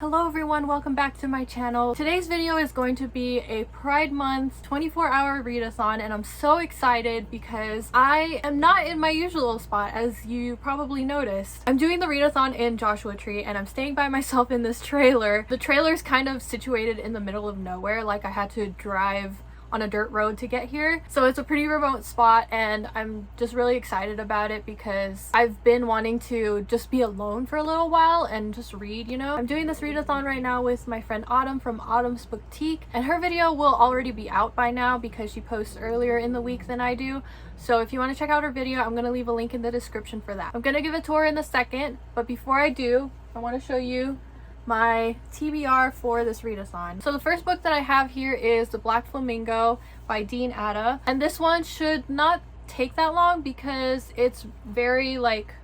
Hello everyone, welcome back to my channel. Today's video is going to be a Pride Month 24-hour readathon, and I'm so excited because I am not in my usual spot, as you probably noticed. I'm doing the readathon in Joshua Tree and I'm staying by myself in this trailer. The trailer is kind of situated in the middle of nowhere, like I had to drive on a dirt road to get here. So it's a pretty remote spot and I'm just really excited about it because I've been wanting to just be alone for a little while and just read, you know? I'm doing this readathon right now with my friend Autumn from Autumn's Boutique, and her video will already be out by now because she posts earlier in the week than I do. So if you want to check out her video, I'm gonna leave a link in the description for that. I'm gonna give a tour in a second, but before I do, I want to show you my TBR for this readathon. So the first book that I have here is The Black Flamingo by Dean Atta, and this one should not take that long because it's very like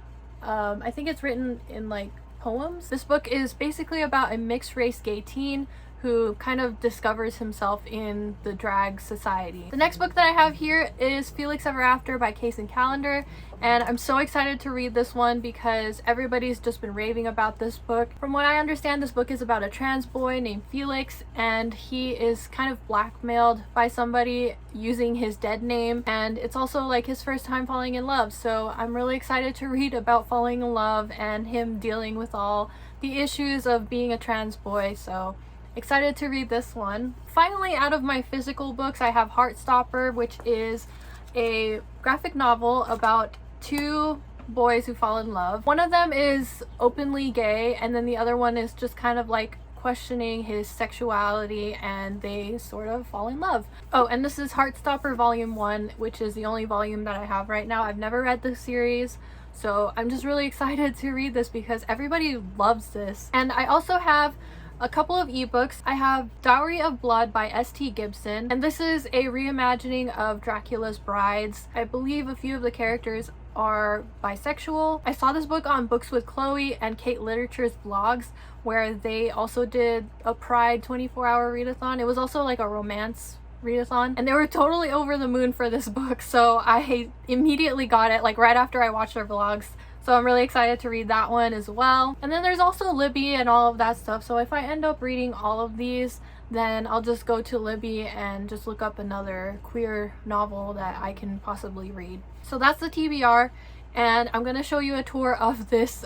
I think it's written in like poems. This book is basically about a mixed race gay teen who kind of discovers himself in the drag society. The next book that I have here is Felix Ever After by Case and Calendar, and I'm so excited to read this one because everybody's just been raving about this book. From what I understand, this book is about a trans boy named Felix, and he is kind of blackmailed by somebody using his dead name, and it's also like his first time falling in love. So I'm really excited to read about falling in love and him dealing with all the issues of being a trans boy. So excited to read this one. Finally, out of my physical books, I have Heartstopper, which is a graphic novel about two boys who fall in love. One of them is openly gay, and then the other one is just kind of like questioning his sexuality, and they sort of fall in love. Oh, and this is Heartstopper Volume 1, which is the only volume that I have right now. I've never read this series, so I'm just really excited to read this because everybody loves this. And I also have a couple of ebooks. I have Dowry of Blood by S.T. Gibson, and this is a reimagining of Dracula's Brides. I believe a few of the characters are bisexual. I saw this book on Books with Chloe and Kate Literature's blogs, where they also did a Pride 24-hour readathon. It was also like a romance readathon, and they were totally over the moon for this book, so I immediately got it like right after I watched their vlogs. So I'm really excited to read that one as well. And then there's also Libby and all of that stuff. So if I end up reading all of these, then I'll just go to Libby and just look up another queer novel that I can possibly read. So that's the TBR, and I'm gonna show you a tour of this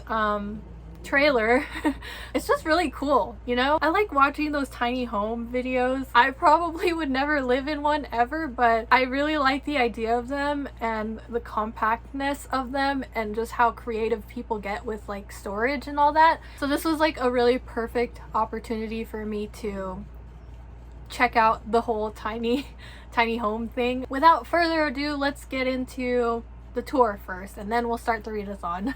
trailer. It's just really cool, you know? I like watching those tiny home videos. I probably would never live in one ever, but I really like the idea of them and the compactness of them and just how creative people get with like storage and all that. So this was like a really perfect opportunity for me to check out the whole tiny home thing. Without further ado, let's get into the tour first, and then we'll start the readathon.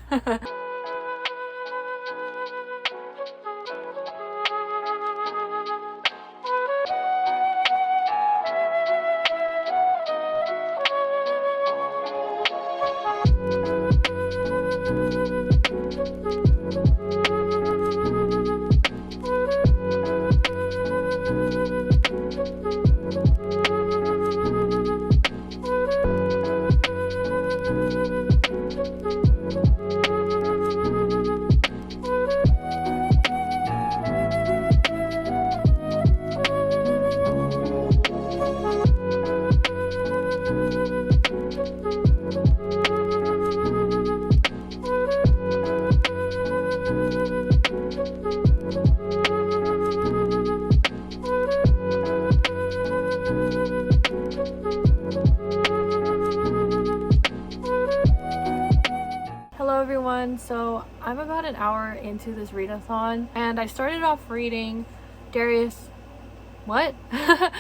So I'm about an hour into this readathon, and I started off reading I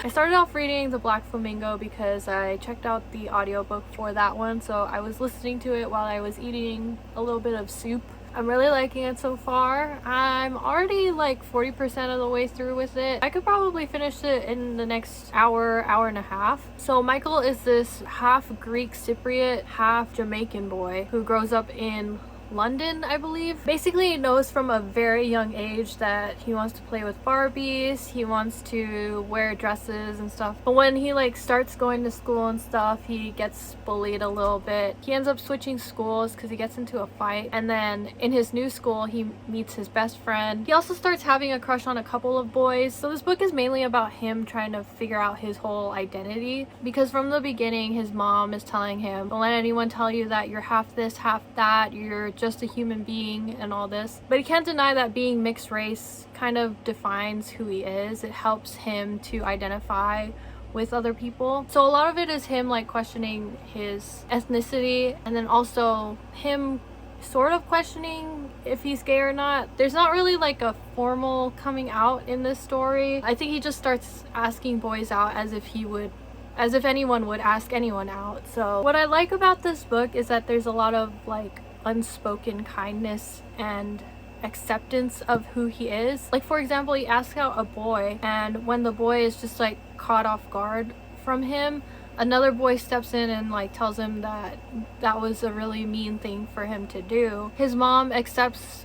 started off reading The Black Flamingo because I checked out the audiobook for that one, so I was listening to it while I was eating a little bit of soup. I'm really liking it so far. I'm already like 40% of the way through with it. I could probably finish it in the next hour and a half. So Michael is this half Greek Cypriot, half Jamaican boy who grows up in London, I believe. Basically, he knows from a very young age that he wants to play with Barbies, he wants to wear dresses and stuff. But when he like starts going to school and stuff, he gets bullied a little bit. He ends up switching schools because he gets into a fight, and then in his new school he meets his best friend. He also starts having a crush on a couple of boys. So this book is mainly about him trying to figure out his whole identity, because from the beginning his mom is telling him, don't let anyone tell you that you're half this, half that, you're just a human being and all this. But he can't deny that being mixed race kind of defines who he is. It helps him to identify with other people. So a lot of it is him like questioning his ethnicity, and then also him sort of questioning if he's gay or not. There's not really like a formal coming out in this story. I think he just starts asking boys out as if anyone would ask anyone out. So what I like about this book is that there's a lot of like unspoken kindness and acceptance of who he is. Like for example, he asks out a boy, and when the boy is just like caught off guard from him, another boy steps in and like tells him that that was a really mean thing for him to do. His mom accepts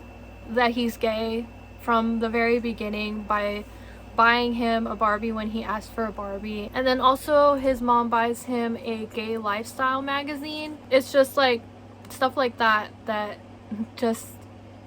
that he's gay from the very beginning by buying him a Barbie when he asked for a Barbie. And then also his mom buys him a gay lifestyle magazine. It's just like stuff like that that just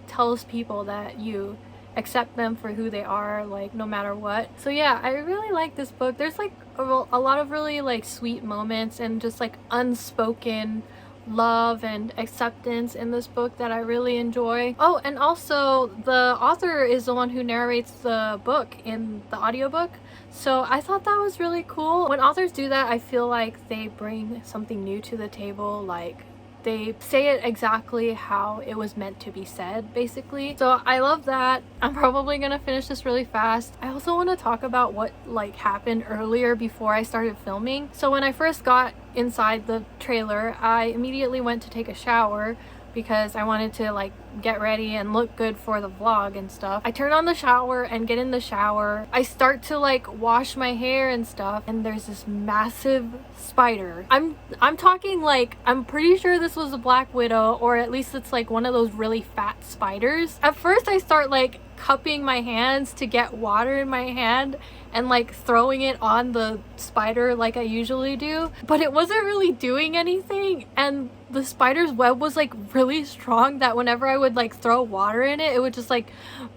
tells people that you accept them for who they are, like no matter what. So yeah, I really like this book. There's like a lot of really like sweet moments and just like unspoken love and acceptance in this book that I really enjoy. Oh, and also the author is the one who narrates the book in the audiobook, so I thought that was really cool. When authors do that, I feel like they bring something new to the table, like they say it exactly how it was meant to be said, basically. So I love that. I'm probably gonna finish this really fast. I also want to talk about what like happened earlier before I started filming. So when I first got inside the trailer, I immediately went to take a shower because I wanted to like get ready and look good for the vlog and stuff. I turn on the shower and get in the shower. I start to like wash my hair and stuff, and there's this massive spider. I'm talking like, I'm pretty sure this was a black widow, or at least it's like one of those really fat spiders. At first I start like cupping my hands to get water in my hand and like throwing it on the spider like I usually do, but it wasn't really doing anything, and the spider's web was like really strong that whenever I would like throw water in it, it would just like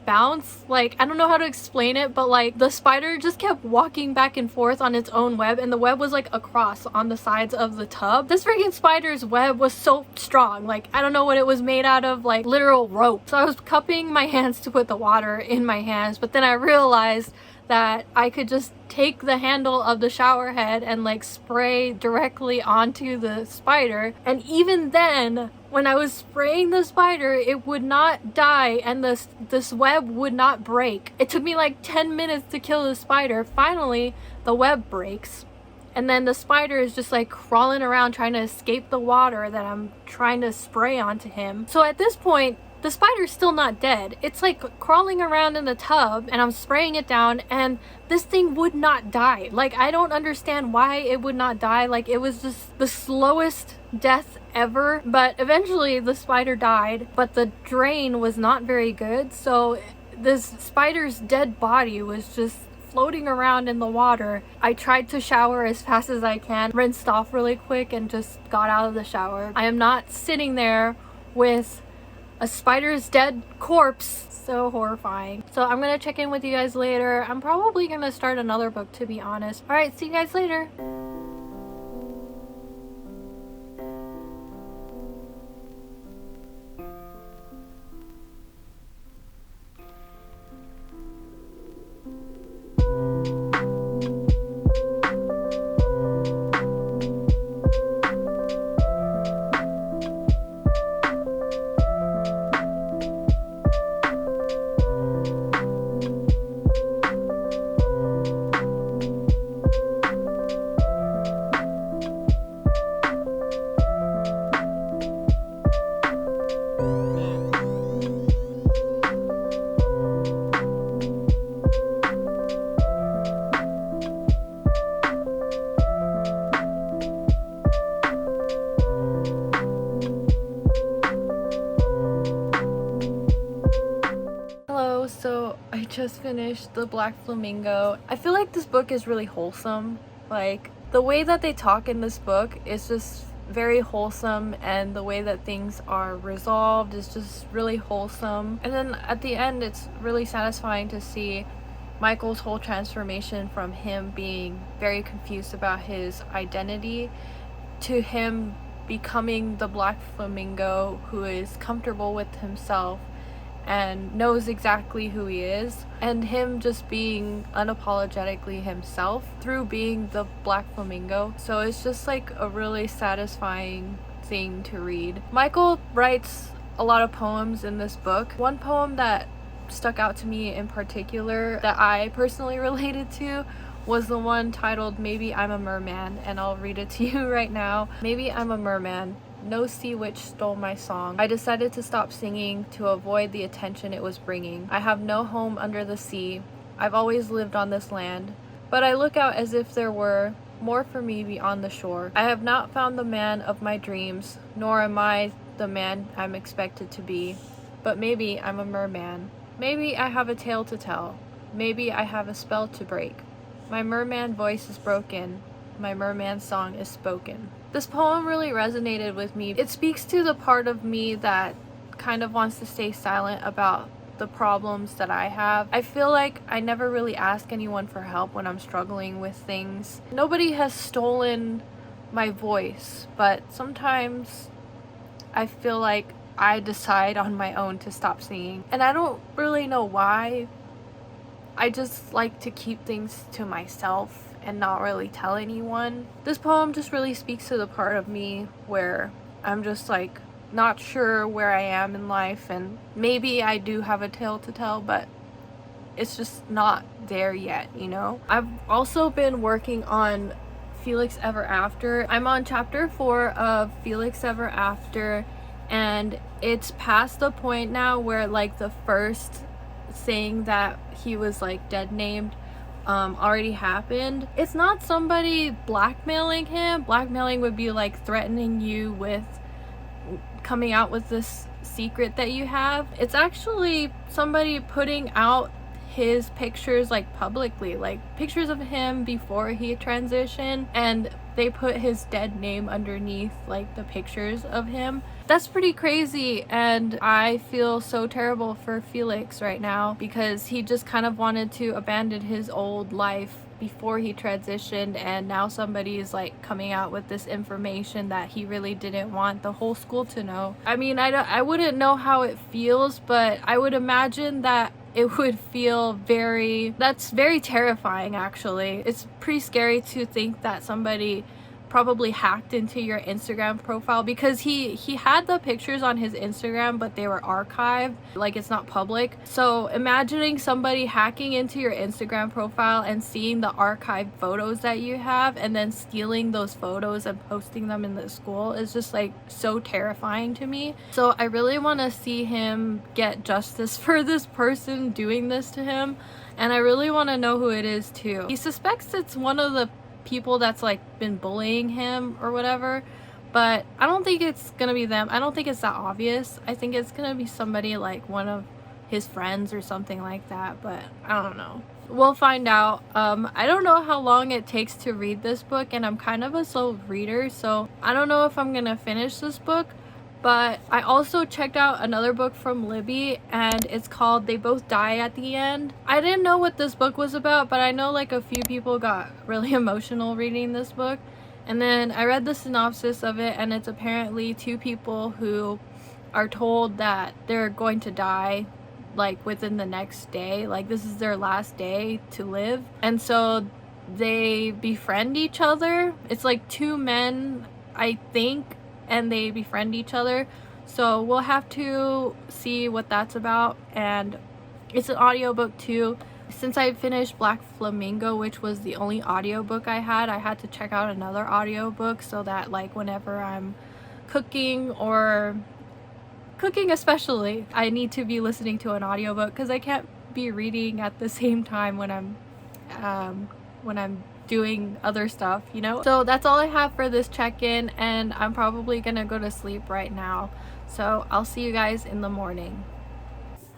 bounce. Like, I don't know how to explain it, but like the spider just kept walking back and forth on its own web, and the web was like across on the sides of the tub. This freaking spider's web was so strong, like I don't know what it was made out of, like literal rope. So I was cupping my hands to put the water in my hands, but then I realized that I could just take the handle of the shower head and like spray directly onto the spider, and even then when I was spraying the spider, it would not die and this web would not break. It took me like 10 minutes to kill the spider. Finally the web breaks, and then the spider is just like crawling around trying to escape the water that I'm trying to spray onto him. So at this point the spider's still not dead. It's like crawling around in the tub, and I'm spraying it down, and this thing would not die. Like, I don't understand why it would not die. Like, it was just the slowest death ever. But eventually the spider died, but the drain was not very good. So this spider's dead body was just floating around in the water. I tried to shower as fast as I can, rinsed off really quick, and just got out of the shower. I am not sitting there with a spider's dead corpse. So horrifying. So I'm gonna check in with you guys later. I'm probably gonna start another book, to be honest. All right, see you guys later. finished The Black Flamingo. I feel like this book is really wholesome. Like, the way that they talk in this book is just very wholesome, and the way that things are resolved is just really wholesome. And then at the end, it's really satisfying to see Michael's whole transformation from him being very confused about his identity to him becoming the Black Flamingo who is comfortable with himself and knows exactly who he is, and him just being unapologetically himself through being the Black Flamingo. So it's just like a really satisfying thing to read. Michael writes a lot of poems in this book. One poem that stuck out to me in particular that I personally related to was the one titled Maybe I'm a Merman, and I'll read it to you right now. Maybe I'm a merman. No sea witch stole my song. I decided to stop singing to avoid the attention it was bringing. I have no home under the sea. I've always lived on this land, but I look out as if there were more for me beyond the shore. I have not found the man of my dreams, nor am I the man I'm expected to be. But maybe I'm a merman. Maybe I have a tale to tell. Maybe I have a spell to break. My merman voice is broken. My merman song is spoken. This poem really resonated with me. It speaks to the part of me that kind of wants to stay silent about the problems that I have. I feel like I never really ask anyone for help when I'm struggling with things. Nobody has stolen my voice, but sometimes I feel like I decide on my own to stop singing. And I don't really know why. I just like to keep things to myself and not really tell anyone. This poem just really speaks to the part of me where I'm just like not sure where I am in life, and maybe I do have a tale to tell, but it's just not there yet, you know? I've also been working on Felix Ever After. I'm on chapter 4 of Felix Ever After, and it's past the point now where like the first saying that he was like dead named already happened. It's not somebody blackmailing him. Blackmailing would be like threatening you with coming out with this secret that you have. It's actually somebody putting out his pictures like publicly, like pictures of him before he transitioned, and they put his dead name underneath like the pictures of him. That's pretty crazy, and I feel so terrible for Felix right now because he just kind of wanted to abandon his old life before he transitioned, and now somebody is like coming out with this information that he really didn't want the whole school to know. I mean, I wouldn't know how it feels, but I would imagine that it would feel that's very terrifying actually. It's pretty scary to think that somebody probably hacked into your Instagram profile, because he had the pictures on his Instagram but they were archived, like it's not public. So imagining somebody hacking into your Instagram profile and seeing the archived photos that you have and then stealing those photos and posting them in the school is just like so terrifying to me. So I really want to see him get justice for this person doing this to him, and I really want to know who it is too. He suspects it's one of the people that's like been bullying him or whatever, but I don't think it's gonna be them. I don't think it's that obvious. I think it's gonna be somebody like one of his friends or something like that, but I don't know. We'll find out. I don't know how long it takes to read this book, and I'm kind of a slow reader, so I don't know if I'm gonna finish this book. But I also checked out another book from Libby, and it's called They Both Die at the End. I didn't know what this book was about, but I know like a few people got really emotional reading this book. And then I read the synopsis of it, and it's apparently two people who are told that they're going to die like within the next day. Like this is their last day to live. And so they befriend each other. It's like two men, I think, and they befriend each other. So we'll have to see what that's about. And it's an audiobook too. Since I finished Black Flamingo, which was the only audiobook I had to check out another audiobook so that like whenever I'm cooking, or cooking especially, I need to be listening to an audiobook because I can't be reading at the same time when I'm doing other stuff, you know? So that's all I have for this check-in, and I'm probably gonna go to sleep right now. So I'll see you guys in the morning.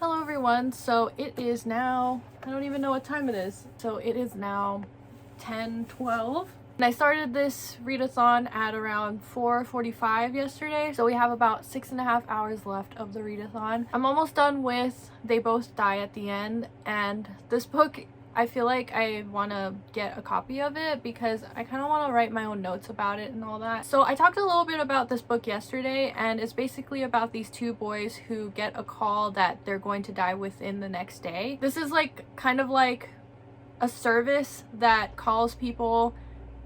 Hello everyone. So it is now I don't even know what time it is. So it is now 10:12. And I started this readathon at around 4:45 yesterday, so we have about 6.5 hours left of the readathon. I'm almost done with They Both Die at the End, and this book, I feel like I want to get a copy of it because I kind of want to write my own notes about it and all that. So I talked a little bit about this book yesterday, and it's basically about these two boys who get a call that they're going to die within the next day. This is like kind of like a service that calls people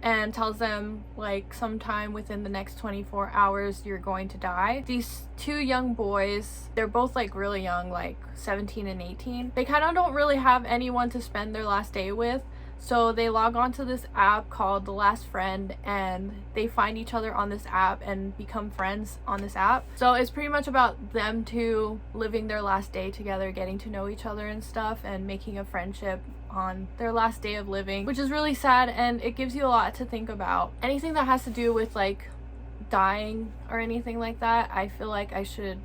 and tells them like sometime within the next 24 hours you're going to die. These two young boys, they're both like really young, like 17 and 18. They kind of don't really have anyone to spend their last day with, so they log on to this app called The Last Friend, and they find each other on this app and become friends on this app. So it's pretty much about them two living their last day together, getting to know each other and stuff, and making a friendship on their last day of living, which is really sad, and it gives you a lot to think about. Anything that has to do with like dying or anything like that, I feel like I should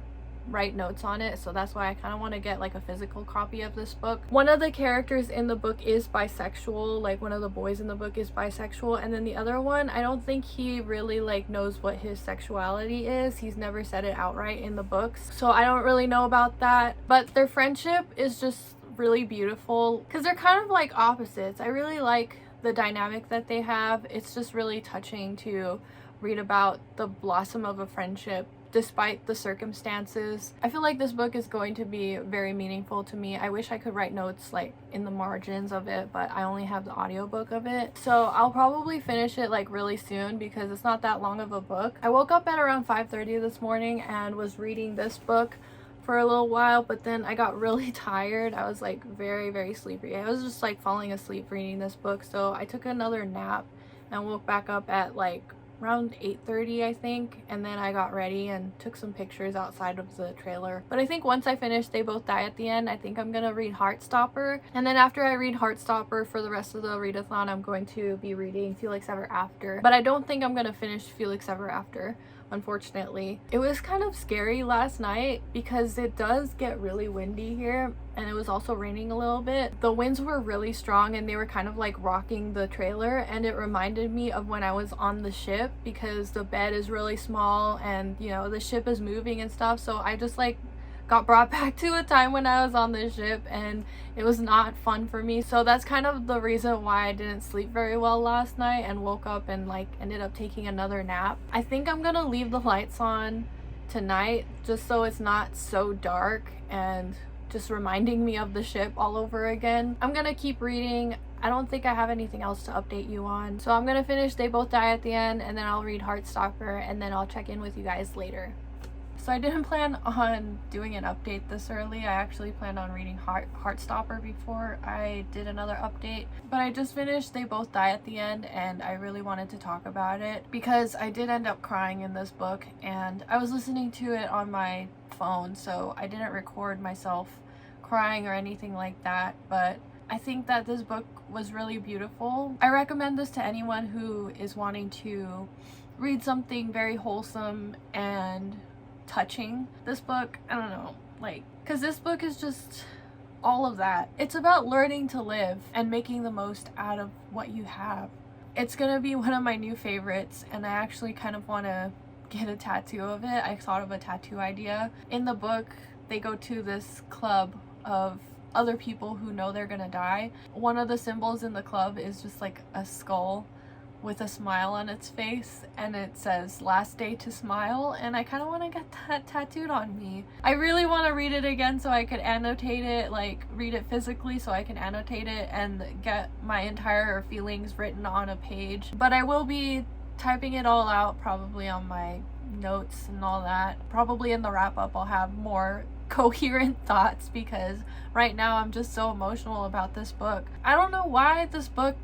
write notes on it, so that's why I kind of want to get like a physical copy of this book. One of the characters in the book is bisexual, like one of the boys in the book is bisexual, and then the other one, I don't think he really like knows what his sexuality is. He's never said it outright in the books, so I don't really know about that. But their friendship is just really beautiful because they're kind of like opposites. I really like the dynamic that they have. It's just really touching to read about the blossom of a friendship despite the circumstances. I feel like this book is going to be very meaningful to me. I wish I could write notes like in the margins of it, but I only have the audiobook of it. So I'll probably finish it like really soon because it's not that long of a book. I woke up at around 5:30 this morning and was reading this book for a little while, but then I got really tired. I was like very sleepy. I was just like falling asleep reading this book, so I took another nap and woke back up at like around 8:30 I think, and then I got ready and took some pictures outside of the trailer. But I think once I finish They Both Die at the End, I think I'm gonna read Heartstopper, and then after I read Heartstopper for the rest of the readathon, I'm going to be reading Felix Ever After. But I don't think I'm gonna finish Felix Ever After, unfortunately. It was kind of scary last night because it does get really windy here, and it was also raining a little bit. The winds were really strong and they were kind of like rocking the trailer, and it reminded me of when I was on the ship because the bed is really small and you know the ship is moving and stuff. So I just like got brought back to a time when I was on the ship, and it was not fun for me. So that's kind of the reason why I didn't sleep very well last night and woke up and like ended up taking another nap. I think I'm gonna leave the lights on tonight just so it's not so dark and just reminding me of the ship all over again. I'm gonna keep reading. I don't think I have anything else to update you on, so I'm gonna finish They Both Die at the End, and then I'll read Heartstopper, and then I'll check in with you guys later. So I didn't plan on doing an update this early. I actually planned on reading Heartstopper before I did another update. But I just finished They Both Die at the End, and I really wanted to talk about it because I did end up crying in this book, and I was listening to it on my phone, so I didn't record myself crying or anything like that. But I think that this book was really beautiful. I recommend this to anyone who is wanting to read something very wholesome and touching. This book, I don't know, like, because this book is just all of that. It's about learning to live and making the most out of what you have. It's gonna be one of my new favorites, and I actually kind of want to get a tattoo of it. I thought of a tattoo idea. In the book, they go to this club of other people who know they're gonna die. One of the symbols in the club is just like a skull with a smile on its face, and it says last day to smile, and I kind of want to get that tattooed on me. I really want to read it again so I could annotate it, like read it physically so I can annotate it and get my entire feelings written on a page. But I will be typing it all out probably on my notes and all that. Probably in the wrap up I'll have more coherent thoughts because right now I'm just so emotional about this book. I don't know why this book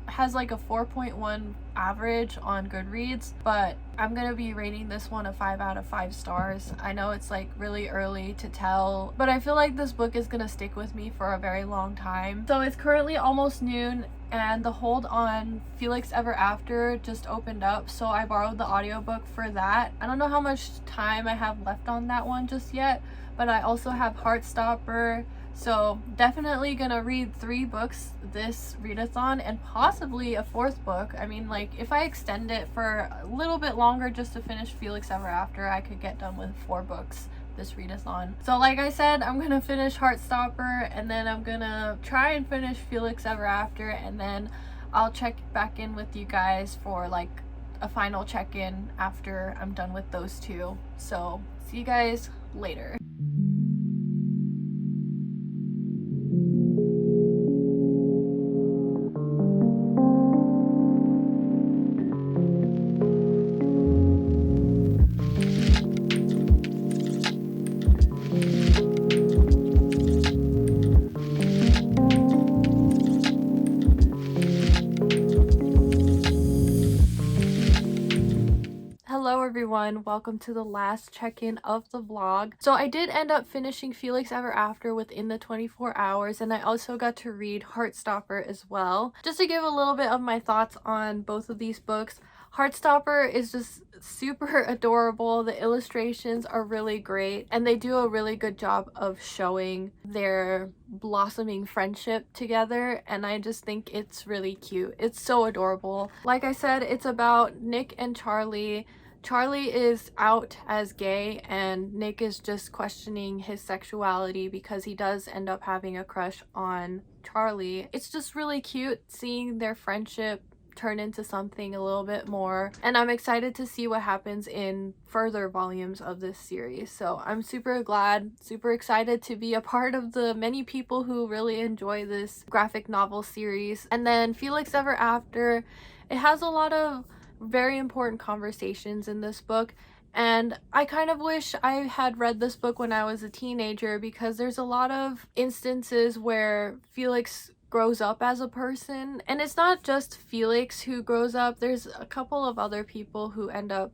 has like a 4.1 average on Goodreads, but I'm gonna be rating this one a 5 out of 5 stars. I know it's like really early to tell, but I feel like this book is gonna stick with me for a very long time. So it's currently almost noon, and the hold on Felix Ever After just opened up, so I borrowed the audiobook for that. I don't know how much time I have left on that one just yet, but I also have Heartstopper, So definitely gonna read 3 books this readathon and possibly a 4th book. I mean, like, if I extend it for a little bit longer just to finish Felix Ever After, I could get done with 4 books this readathon. So like I said, I'm gonna finish Heartstopper, and then I'm gonna try and finish Felix Ever After, and then I'll check back in with you guys for like a final check-in after I'm done with those 2. So see you guys later. Hello everyone, welcome to the last check-in of the vlog. So I did end up finishing Felix Ever After within the 24 hours, and I also got to read Heartstopper as well. Just to give a little bit of my thoughts on both of these books, Heartstopper is just super adorable. The illustrations are really great, and they do a really good job of showing their blossoming friendship together, and I just think it's really cute. It's so adorable. Like I said, it's about Nick and Charlie. Charlie is out as gay, and Nick is just questioning his sexuality because he does end up having a crush on Charlie. It's just really cute seeing their friendship turn into something a little bit more, and I'm excited to see what happens in further volumes of this series. So I'm super glad, super excited to be a part of the many people who really enjoy this graphic novel series. And then Felix Ever After, it has a lot of very important conversations in this book, and I kind of wish I had read this book when I was a teenager, because there's a lot of instances where Felix grows up as a person, and it's not just Felix who grows up. There's a couple of other people who end up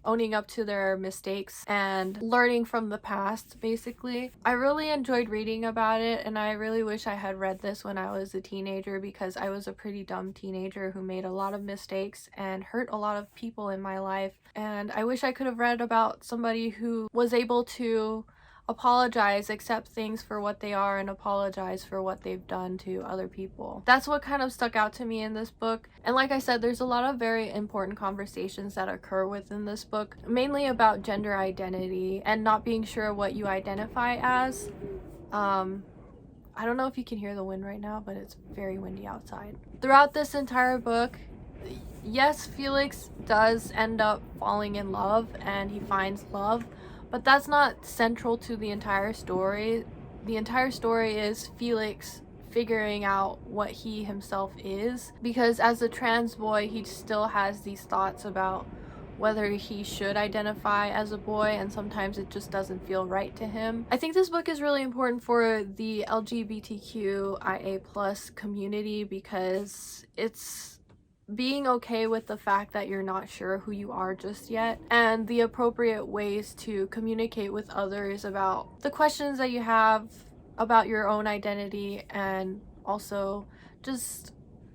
owning up to their mistakes and learning from the past, basically. I really enjoyed reading about it, and I really wish I had read this when I was a teenager, because I was a pretty dumb teenager who made a lot of mistakes and hurt a lot of people in my life. And I wish I could have read about somebody who was able to apologize, accept things for what they are, and apologize for what they've done to other people. That's what kind of stuck out to me in this book. And like I said, there's a lot of very important conversations that occur within this book, mainly about gender identity and not being sure what you identify as. I don't know if you can hear the wind right now, but it's very windy outside. Throughout this entire book, yes, Felix does end up falling in love and he finds love, but that's not central to the entire story. The entire story is Felix figuring out what he himself is, because as a trans boy, he still has these thoughts about whether he should identify as a boy, and sometimes it just doesn't feel right to him. I think this book is really important for the LGBTQIA+ community, because it's being okay with the fact that you're not sure who you are just yet, and the appropriate ways to communicate with others about the questions that you have about your own identity, and also just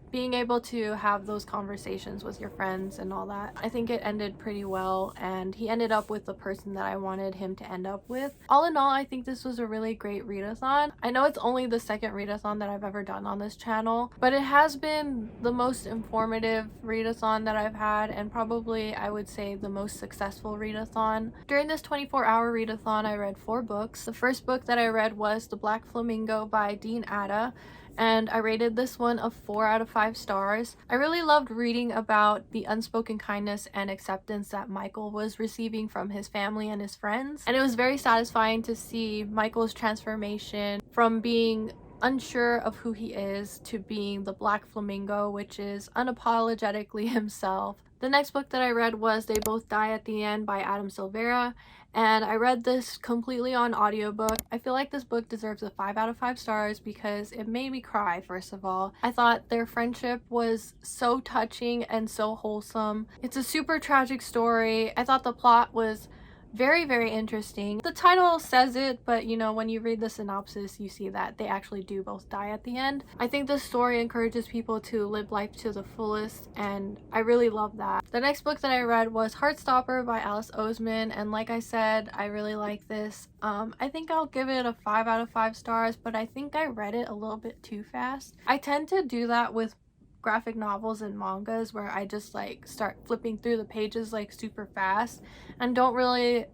being able to have those conversations with your friends and all that. I think it ended pretty well, and he ended up with the person that I wanted him to end up with. All in all, I think this was a really great readathon. I know it's only the second readathon that I've ever done on this channel, but it has been the most informative readathon that I've had, and probably I would say the most successful readathon. During this 24-hour readathon, I read 4 books. The first book that I read was The Black Flamingo by Dean Atta, and I rated this one a 4 out of 5 stars. I really loved reading about the unspoken kindness and acceptance that Michael was receiving from his family and his friends, and it was very satisfying to see Michael's transformation from being unsure of who he is to being the Black Flamingo, which is unapologetically himself. The next book that I read was They Both Die at the End by Adam Silvera, and I read this completely on audiobook. I feel like this book deserves a 5 out of 5 stars because it made me cry, first of all. I thought their friendship was so touching and so wholesome. It's a super tragic story. I thought the plot was very, very interesting. The title says it, but you know, when you read the synopsis, you see that they actually do both die at the end. I think the story encourages people to live life to the fullest, and I really love that. The next book that I read was Heartstopper by Alice Oseman, and like I said, I really like this. I think I'll give it a 5 out of 5 stars, but I think I read it a little bit too fast. I tend to do that with graphic novels and mangas, where I just like start flipping through the pages like super fast and don't really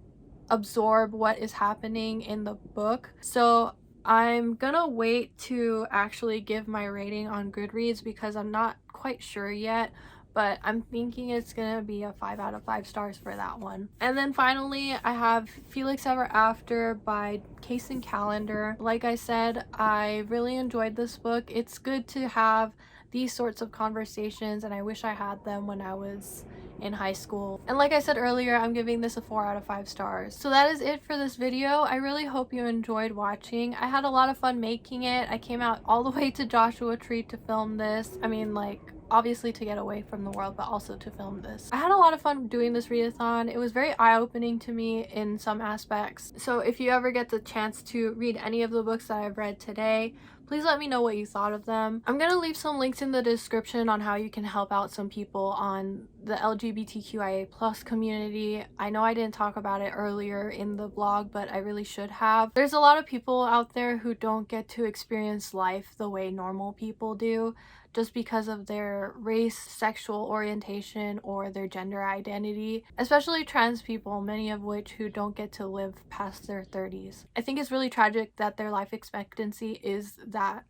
absorb what is happening in the book. So I'm gonna wait to actually give my rating on Goodreads because I'm not quite sure yet, but I'm thinking it's gonna be a 5 out of 5 stars for that one. And then finally, I have Felix Ever After by Kaysen Callender. Like I said, I really enjoyed this book. It's good to have these sorts of conversations, and I wish I had them when I was in high school. And like I said earlier, I'm giving this a 4 out of 5 stars. So that is it for this video. I really hope you enjoyed watching. I had a lot of fun making it. I came out all the way to Joshua Tree to film this. I mean, like, obviously to get away from the world, but also to film this. I had a lot of fun doing this readathon. It was very eye-opening to me in some aspects. So if you ever get the chance to read any of the books that I've read today, please let me know what you thought of them. I'm gonna leave some links in the description on how you can help out some people on the LGBTQIA plus community. I know I didn't talk about it earlier in the blog, but I really should have. There's a lot of people out there who don't get to experience life the way normal people do, just because of their race, sexual orientation, or their gender identity, especially trans people, many of which who don't get to live past their 30s. I think it's really tragic that their life expectancy is that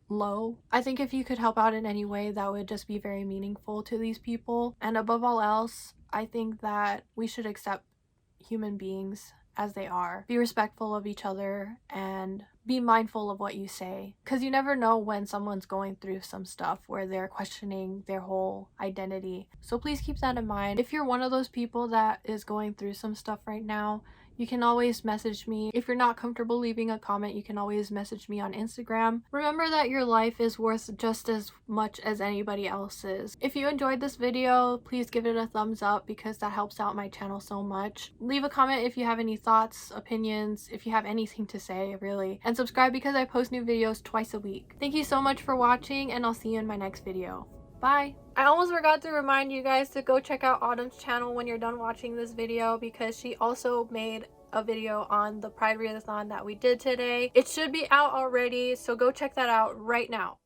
low. I think if you could help out in any way, that would just be very meaningful to these people. And above all else, I think that we should accept human beings as they are. Be respectful of each other and be mindful of what you say, because you never know when someone's going through some stuff where they're questioning their whole identity. So please keep that in mind. If you're one of those people that is going through some stuff right now, you can always message me. If you're not comfortable leaving a comment, you can always message me on Instagram. Remember that your life is worth just as much as anybody else's. If you enjoyed this video, please give it a thumbs up because that helps out my channel so much. Leave a comment if you have any thoughts, opinions, if you have anything to say, really. And subscribe because I post new videos twice a week. Thank you so much for watching, and I'll see you in my next video. Bye! I almost forgot to remind you guys to go check out Autumn's channel when you're done watching this video, because she also made a video on the Pride Readathon that we did today. It should be out already, so go check that out right now.